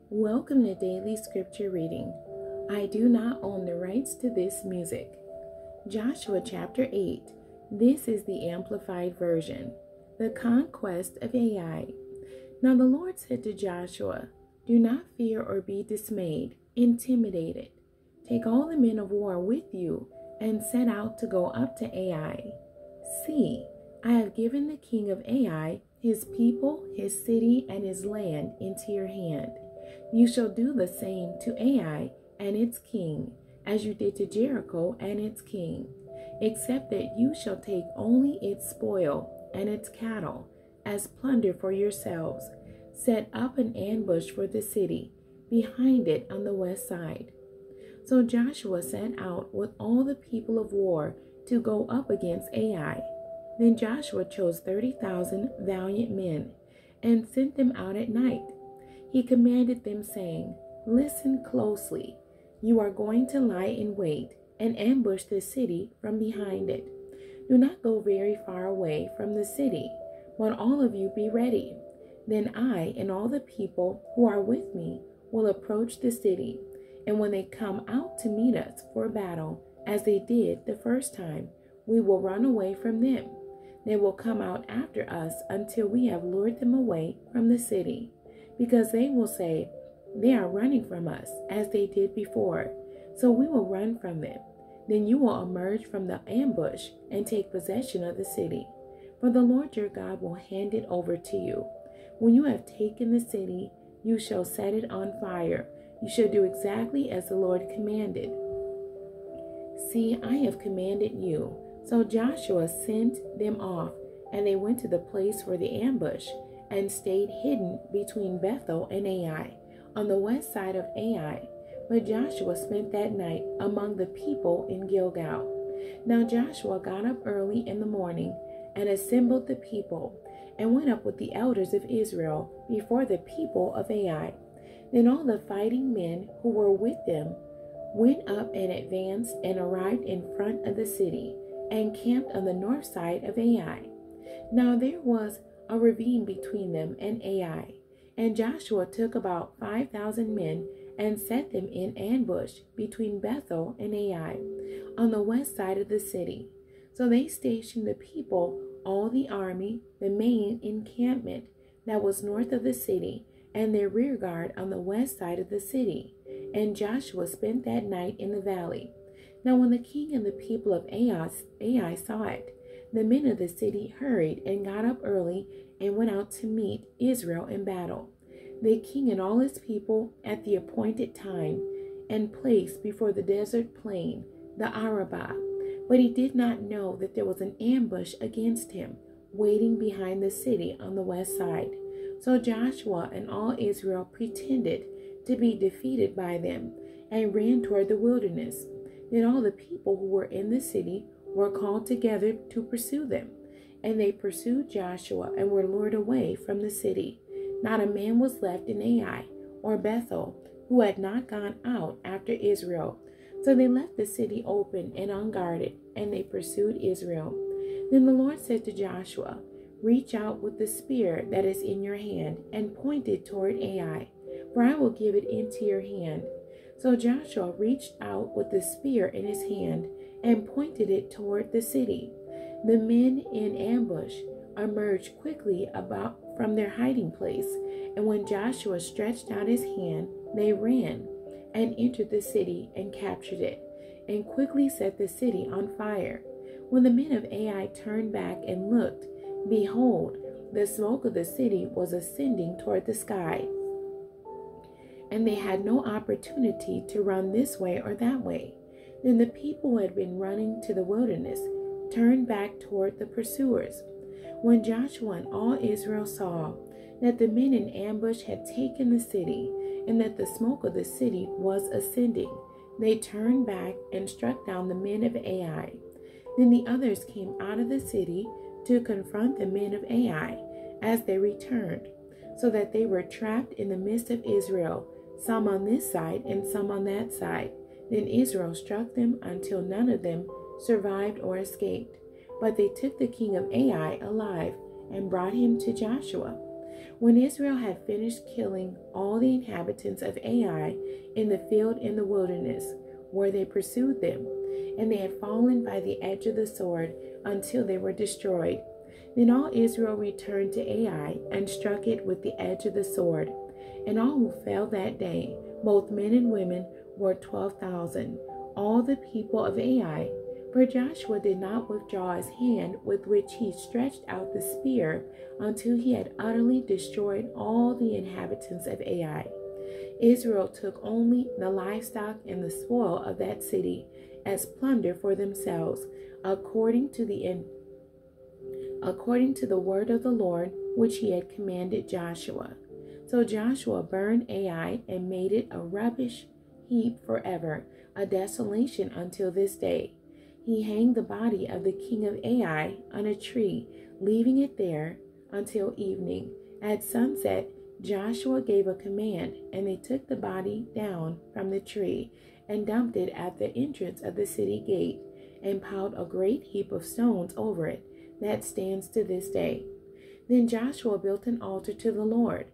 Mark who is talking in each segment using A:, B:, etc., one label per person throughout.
A: Welcome to Daily Scripture Reading. I do not own the rights to this music. Joshua chapter 8. This is the Amplified Version. The Conquest of Ai. Now the Lord said to Joshua, "Do not fear or be dismayed, intimidated. Take all the men of war with you and set out to go up to Ai. See, I have given the king of Ai, his people, his city, and his land into your hand. You shall do the same to Ai and its king, as you did to Jericho and its king, except that you shall take only its spoil and its cattle as plunder for yourselves. Set up an ambush for the city, behind it on the west side." So Joshua set out with all the people of war to go up against Ai. Then Joshua chose 30,000 valiant men and sent them out at night. He commanded them, saying, "Listen closely. You are going to lie in wait and ambush the city from behind it. Do not go very far away from the city, but all of you be ready. Then I and all the people who are with me will approach the city, and when they come out to meet us for battle, as they did the first time, we will run away from them. They will come out after us until we have lured them away from the city, because they will say, 'They are running from us,' as they did before. So we will run from them. Then you will emerge from the ambush and take possession of the city. For the Lord your God will hand it over to you. When you have taken the city, you shall set it on fire. You shall do exactly as the Lord commanded. See, I have commanded you." So Joshua sent them off, and they went to the place for the ambush and stayed hidden between Bethel and Ai, on the west side of Ai. But Joshua spent that night among the people in Gilgal. Now Joshua got up early in the morning and assembled the people, and went up with the elders of Israel before the people of Ai. Then all the fighting men who were with them went up and advanced and arrived in front of the city, and camped on the north side of Ai. Now there was a ravine between them and Ai, and Joshua took about 5,000 men and set them in ambush between Bethel and Ai, on the west side of the city. So they stationed the people, all the army, the main encampment that was north of the city, and their rear guard on the west side of the city. And Joshua spent that night in the valley. Now when the king and the people of Ai saw it, the men of the city hurried and got up early and went out to meet Israel in battle. The king and all his people at the appointed time and place before the desert plain, the Arabah. But he did not know that there was an ambush against him, waiting behind the city on the west side. So Joshua and all Israel pretended to be defeated by them and ran toward the wilderness. Then all the people who were in the city were called together to pursue them. And they pursued Joshua and were lured away from the city. Not a man was left in Ai or Bethel who had not gone out after Israel. So they left the city open and unguarded, and they pursued Israel. Then the Lord said to Joshua, "Reach out with the spear that is in your hand and point it toward Ai, for I will give it into your hand." So Joshua reached out with the spear in his hand and pointed it toward the city. The men in ambush emerged quickly from their hiding place, and when Joshua stretched out his hand, they ran and entered the city and captured it, and quickly set the city on fire. When the men of Ai turned back and looked, behold, the smoke of the city was ascending toward the sky, and they had no opportunity to run this way or that way. Then the people who had been running to the wilderness turned back toward the pursuers. When Joshua and all Israel saw that the men in ambush had taken the city, and that the smoke of the city was ascending, they turned back and struck down the men of Ai. Then the others came out of the city to confront the men of Ai as they returned, so that they were trapped in the midst of Israel, some on this side and some on that side. Then Israel struck them until none of them survived or escaped. But they took the king of Ai alive and brought him to Joshua. When Israel had finished killing all the inhabitants of Ai in the field in the wilderness, where they pursued them, and they had fallen by the edge of the sword until they were destroyed, then all Israel returned to Ai and struck it with the edge of the sword. And all who fell that day, both men and women, were 12,000, all the people of Ai. For Joshua did not withdraw his hand with which he stretched out the spear until he had utterly destroyed all the inhabitants of Ai. Israel took only the livestock and the spoil of that city as plunder for themselves, according to the word of the Lord which he had commanded Joshua. So Joshua burned Ai and made it a rubbish heap forever, a desolation until this day. He hanged the body of the king of Ai on a tree, leaving it there until evening. At sunset, Joshua gave a command, and they took the body down from the tree and dumped it at the entrance of the city gate, and piled a great heap of stones over it that stands to this day. Then Joshua built an altar to the Lord,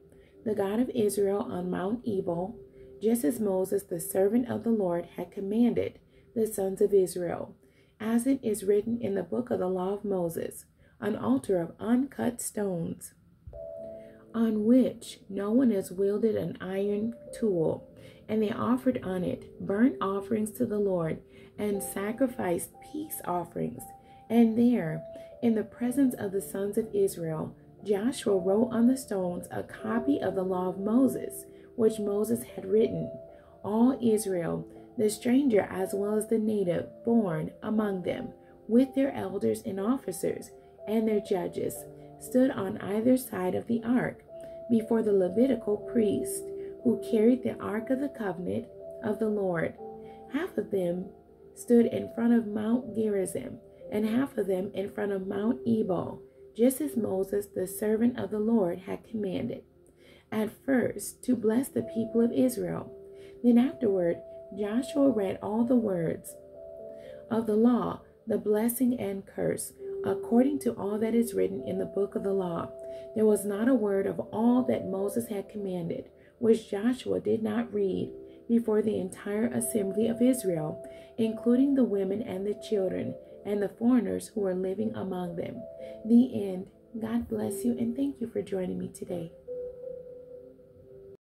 A: the God of Israel, on Mount Ebal, just as Moses, the servant of the Lord, had commanded the sons of Israel, as it is written in the book of the law of Moses, an altar of uncut stones, on which no one has wielded an iron tool. And they offered on it burnt offerings to the Lord, and sacrificed peace offerings. And there, in the presence of the sons of Israel, Joshua wrote on the stones a copy of the law of Moses, which Moses had written. All Israel, the stranger as well as the native born among them, with their elders and officers and their judges, stood on either side of the ark before the Levitical priest, who carried the ark of the covenant of the Lord. Half of them stood in front of Mount Gerizim, and half of them in front of Mount Ebal, just as Moses, the servant of the Lord, had commanded. At first, to bless the people of Israel. Then afterward, Joshua read all the words of the law, the blessing and curse, according to all that is written in the book of the law. There was not a word of all that Moses had commanded which Joshua did not read before the entire assembly of Israel, including the women and the children and the foreigners who were living among them. The end. God bless you, and thank you for joining me today.